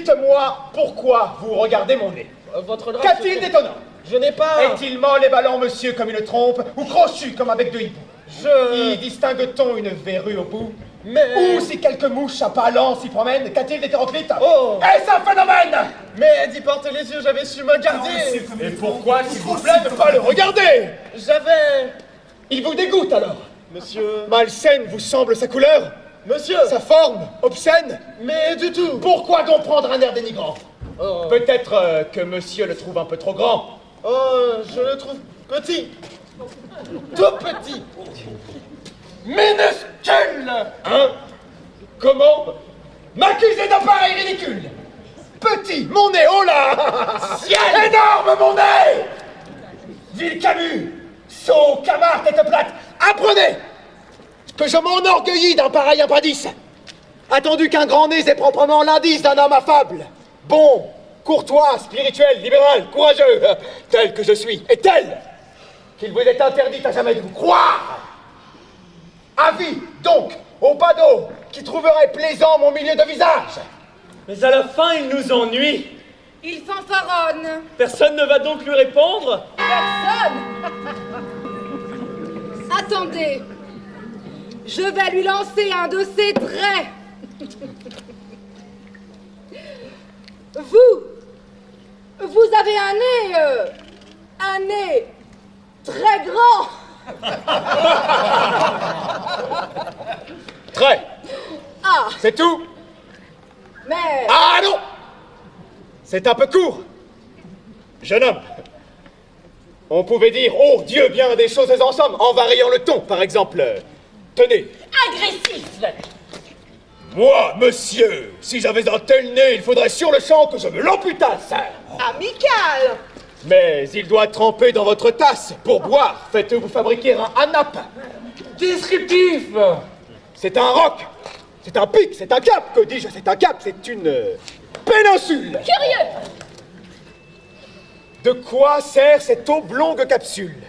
Dites-moi pourquoi vous regardez mon nez. Votre grâce... Qu'a-t-il d'étonnant? Je n'ai pas... Est-il molle et ballant, monsieur, comme une trompe, ou crochu comme un bec de hibou? Y distingue-t-on une verrue au bout? Mais... Ou si quelques mouches à pas lents s'y promènent, qu'a-t-il d'hétéroclite? Oh! Est-ce un phénomène? Mais d'y porter les yeux, j'avais su me garder. Et pourquoi, s'il vous plaît, ne pas le regarder? J'avais... Il vous dégoûte alors? Monsieur... Malsaine vous semble sa couleur? Monsieur... Sa forme? Obscène? Mais du tout. Pourquoi donc prendre un air dénigrant? Oh. Peut-être que monsieur le trouve un peu trop grand. Oh, je le trouve petit. Tout petit. Minuscule. Hein? Comment? M'accuser d'un pareil ridicule? Petit, mon nez, oh là! Ciel! Énorme, mon nez! Ville Camus, sot, camard, tête plate, apprenez que je m'enorgueillis d'un pareil impendice, attendu qu'un grand nez est proprement l'indice d'un homme affable, bon, courtois, spirituel, libéral, courageux, tel que je suis, et tel qu'il vous est interdit à jamais de vous croire. Avis, donc, au badaud qui trouverait plaisant mon milieu de visage. Mais à la fin, il nous ennuie. Il fanfaronne. Personne ne va donc lui répondre? Personne. Attendez. Je vais lui lancer un de ses traits. Vous avez un nez très grand. Très. Ah, C'est tout? mais... Ah non! C'est un peu court. Jeune homme, on pouvait dire, oh Dieu, bien des choses en somme, en variant le ton, par exemple. Tenez. Agressif. Moi, monsieur, si j'avais un tel nez, il faudrait sur le champ que je me l'amputasse. Amical. Mais il doit tremper dans votre tasse. Pour boire, faites-vous fabriquer un hanap. Descriptif. C'est un roc. C'est un pic, c'est un cap. Que dis-je? C'est un cap, c'est une péninsule. Curieux. De quoi sert cette oblongue capsule?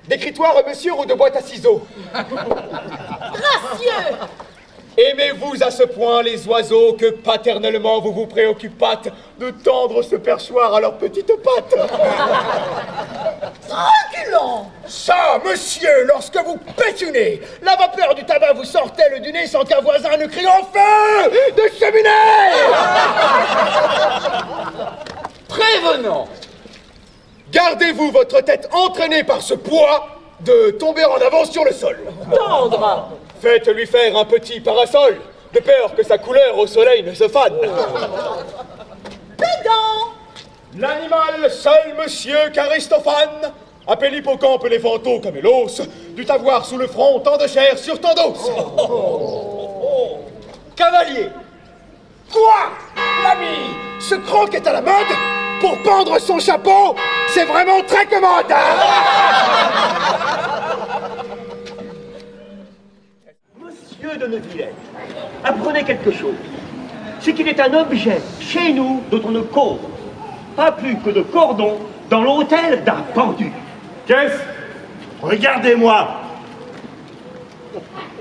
D'écritoire, monsieur, ou de boîte à ciseaux? Gracieux. Aimez-vous à ce point les oiseaux que paternellement vous vous préoccupâtes de tendre ce perchoir à leurs petites pattes? Truculent. Ça, monsieur, lorsque vous pétunez, la vapeur du tabac vous sortait du nez sans qu'un voisin ne crie en feu de cheminée. Prévenant. Gardez-vous votre tête entraînée par ce poids de tomber en avant sur le sol. Tendre. Faites-lui faire un petit parasol, de peur que sa couleur au soleil ne se fane. Pédant. L'animal seul, monsieur qu'Aristophane, appelé hippocampe éléphanto comme l'os, dut avoir sous le front tant de chair sur tant d'os. Cavalier. Quoi? L'ami, ce croc est à la mode? Pour pendre son chapeau, c'est vraiment très commode. Monsieur de Neuvillette, apprenez quelque chose. C'est qu'il est un objet, chez nous, dont on ne cause pas plus que de cordon dans l'hôtel d'un pendu. Qu'est-ce? Regardez-moi.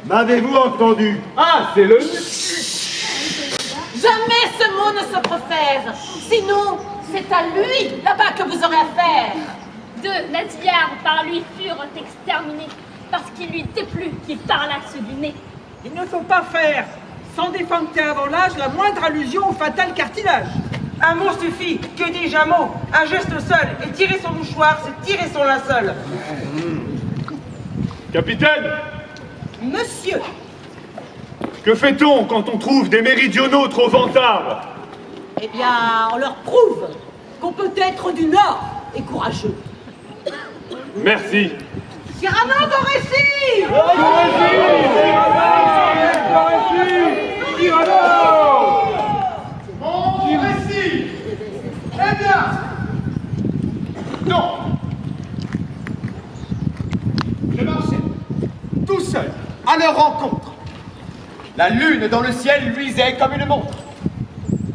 M'avez-vous entendu? Ah, c'est le... Jamais ce mot ne se profère. Sinon, c'est à lui, là-bas, que vous aurez affaire. Deux nasillards par lui furent exterminés, parce qu'il lui déplut qu'il parlasse du nez. Il ne faut pas faire, sans défendre avant l'âge, la moindre allusion au fatal cartilage. Un mot suffit, que dis-je un mot? Un geste seul, et tirer son mouchoir, c'est tirer son linceul. Capitaine, Monsieur, que fait-on quand on trouve des méridionaux trop vantards? Eh bien, on leur prouve qu'on peut être du Nord et courageux. Merci. Cyrano Borécy! Mon récit. Eh bien. Non. Je marchais, tout seul, à leur rencontre. La lune dans le ciel luisait comme une montre.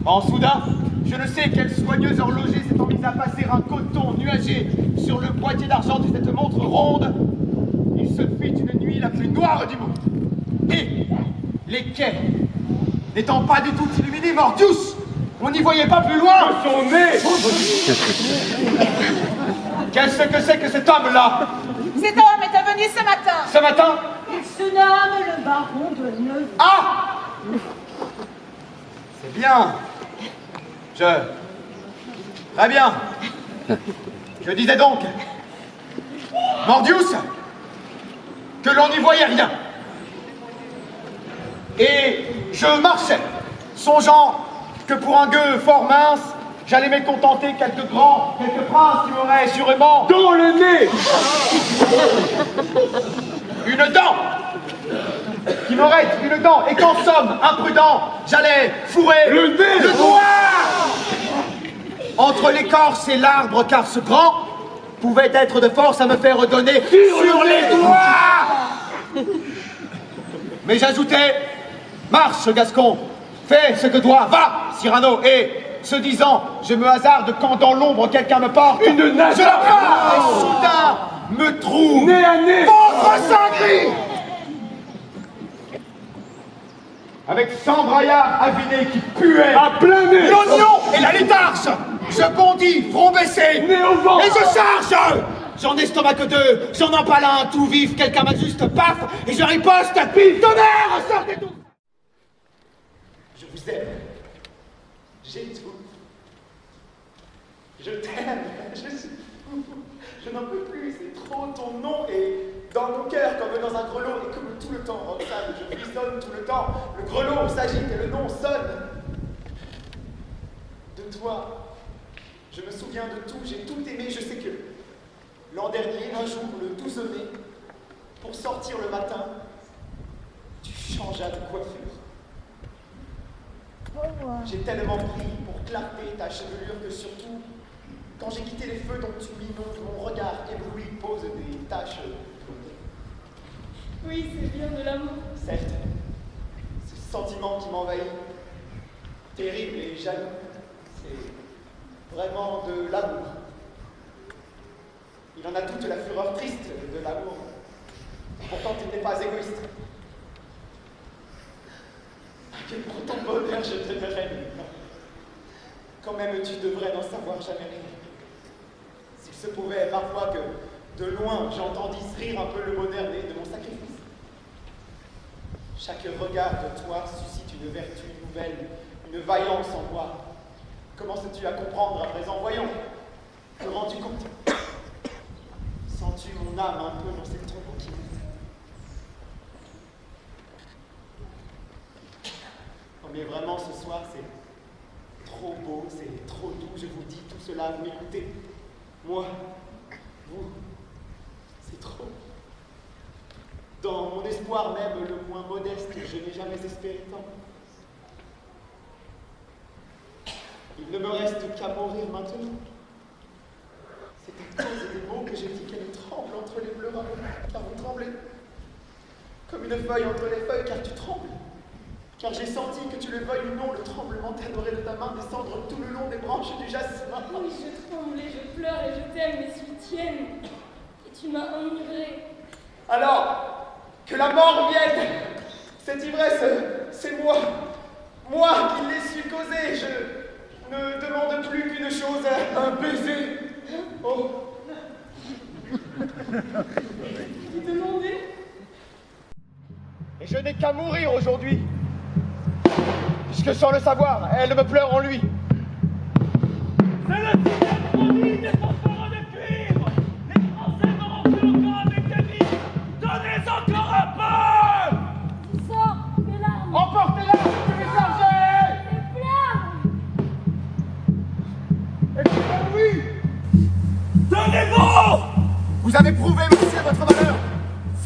En soudain, je ne sais quel soigneux horloger s'étant mis à passer un coton nuagé sur le boîtier d'argent de cette montre ronde, il se fit une nuit la plus noire du monde. Et les quais, n'étant pas du tout illuminés, mordius, On n'y voyait pas plus loin. De son nez. Qu'est-ce que c'est que cet homme-là? Cet homme est venu ce matin. Ce matin? Il se nomme le baron de Neuville. Ah! C'est bien. Très bien. Je disais donc, Mordius, que l'on n'y voyait rien. Et je marchais, songeant que pour un gueux fort mince, j'allais me contenter quelques princes qui m'auraient sûrement Dans le nez. une dent, et qu'en somme, imprudent, j'allais fourrer Le nez. le doigt entre l'écorce et l'arbre, car ce grand pouvait être de force à me faire redonner sur les doigts. Mais j'ajoutais, marche, Gascon, fais ce que doit, va, Cyrano, et ce disant, je me hasarde quand dans l'ombre quelqu'un me porte Une nage. je la pars, et soudain me trouve Nez à nez. ventre saint-gris avec 100 braillards avinés qui puaient À plein nez. l'oignon et la létarche. Je bondis, front baissé, Nez au vent. et je charge. J'en estomac deux, j'en empale un tout vif, quelqu'un m'ajuste, paf, et je riposte, tonnerre, sortez tous. Je vous aime, j'étouffe, je t'aime, je suis fou, je n'en peux plus, c'est trop, ton nom est dans mon cœur comme dans un grelot, et comme tout le temps, Roxane, je frissonne tout le temps, le grelot s'agite et le nom sonne. De toi, je me souviens de tout, j'ai tout aimé, je sais que l'an dernier, un jour, le 12 mai, pour sortir le matin, tu changeas de coiffure. J'ai tellement pris pour clarter ta chevelure que surtout, quand j'ai quitté les feux dont tu m'inondes, mon regard ébloui pose des taches. Oui, c'est bien de l'amour. Certes, ce sentiment qui m'envahit, terrible et jaloux, c'est vraiment de l'amour. Il en a toute la fureur triste de l'amour. Pourtant, tu n'es pas égoïste. Que pour ton bonheur, je te donnerai. Quand même, tu devrais n'en savoir jamais rien. S'il se pouvait parfois que, de loin, j'entendisse rire un peu le bonheur né de mon sacrifice. Chaque regard de toi suscite une vertu nouvelle, une vaillance en moi. Commences-tu à comprendre à présent? Voyons, te rends-tu compte? Sens-tu mon âme un peu dans cette tombeau qui monte? Oh, mais vraiment, ce soir, c'est trop beau, c'est trop doux, je vous dis tout cela, vous m'écoutez? Moi, vous, c'est trop. Dans mon espoir même le moins modeste, je n'ai jamais espéré tant. Il ne me reste qu'à mourir maintenant. C'est à cause des mots que j'ai dit qu'elle tremble entre les pleurants, car vous tremblez. Comme une feuille entre les feuilles, car tu trembles. Car j'ai senti que tu le veuilles ou non, le tremblement t'aimerait de ta main descendre tout le long des branches du jasmin. Oui, je tremble et je pleure et je t'aime, mais tu tiennes. Et tu m'as enivré. Alors, que la mort vienne. Cette ivresse, c'est moi. Moi qui l'ai su causer. Je ne demande plus qu'une chose, un baiser. Oh. Vous demandez? Et je n'ai qu'à mourir aujourd'hui. Puisque sans le savoir, elle me pleure en lui. C'est le sixième produit des fanfarons de cuivre. Les Français n'auront plus encore avec des vies. Donnez encore un peu. Tu sors des larmes. Emportez-la, je vais charger. Des flammes. Écoutez-moi, Donnez-vous. vous avez prouvé, monsieur, votre valeur.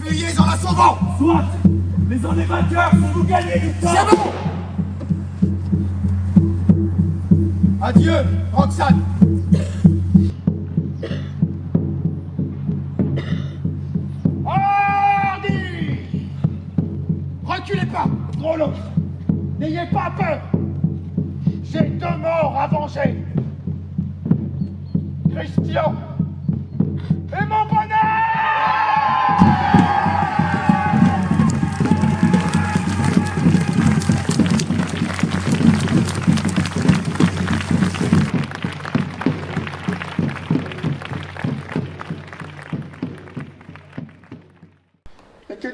Fuyez en la sauvant. Soit. Mais en est vainqueurs si vous gagnez du temps. C'est bon. Adieu, Roxane. Hardi! Reculez pas, Drôlos. N'ayez pas peur. J'ai 2 morts à venger. Christian et mon bonheur!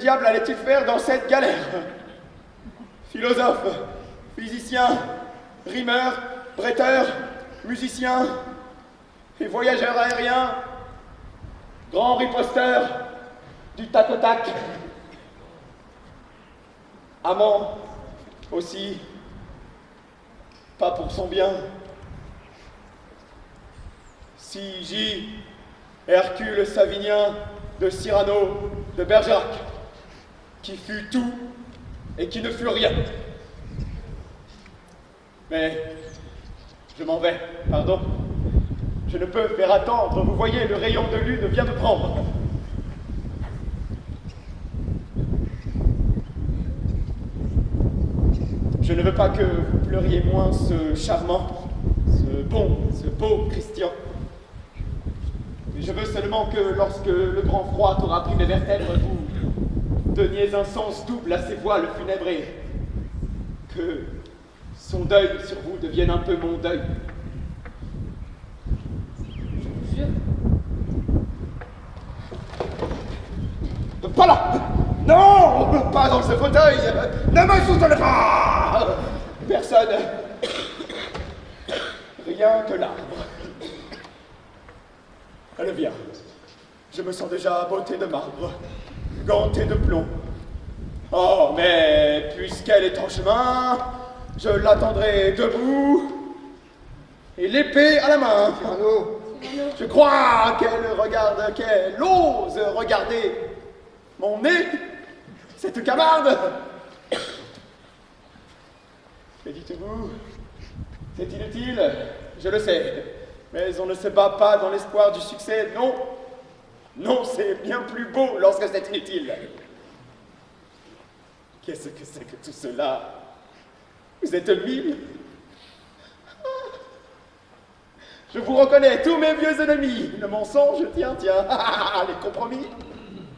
diable allait-il faire dans cette galère? Philosophe, physicien, rimeur, bretteur, musicien et voyageur aérien, grand riposteur du tac au tac, amant aussi, pas pour son bien. Si J. Hercule Savinien de Cyrano de Bergerac, qui fut tout et qui ne fut rien. Mais je m'en vais, pardon. Je ne peux faire attendre, vous voyez, le rayon de lune vient de prendre. Je ne veux pas que vous pleuriez moins ce charmant, ce beau Christian. Mais je veux seulement que lorsque le grand froid t'aura pris les vertèbres, vous donniez un sens double à ces voiles funèbres et que son deuil sur vous devienne un peu mon deuil. Je vous jure. Pas là! Non! Pas dans ce fauteuil! Ne me soutenez pas! Personne. Rien que l'arbre. Elle vient. Je me sens déjà botté de marbre, ganté de plomb. Oh, mais puisqu'elle est en chemin, je l'attendrai debout et l'épée à la main. Je crois qu'elle regarde, qu'elle ose regarder mon nez, cette camarde. Que dites-vous? C'est inutile, je le sais. Mais on ne se bat pas dans l'espoir du succès, non. Non, c'est bien plus beau lorsque c'est inutile. Qu'est-ce que c'est que tout cela? Vous êtes 1000? Je vous reconnais, tous mes vieux ennemis. Le mensonge, tiens, les compromis,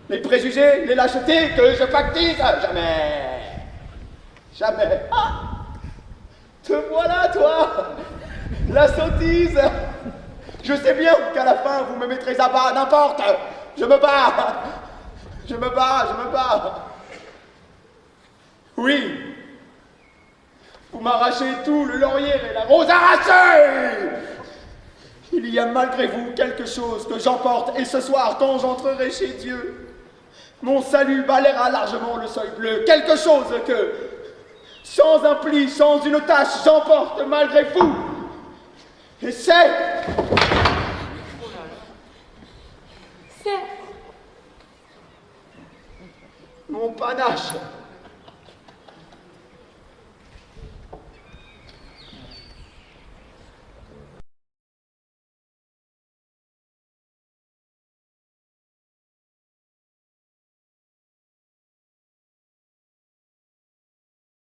les préjugés, les lâchetés que je pactise. Jamais. Jamais. Ah, te voilà, toi, la sottise. Je sais bien qu'à la fin, vous me mettrez à bas, n'importe. Je me bats. Je me bats, je me bats. Oui. Vous m'arrachez tout, le laurier et la rose arrachée. Il y a malgré vous quelque chose que j'emporte, et ce soir, quand j'entrerai chez Dieu, mon salut balayera largement le seuil bleu. Quelque chose que, sans un pli, sans une tache, j'emporte malgré vous. Et c'est mon panache.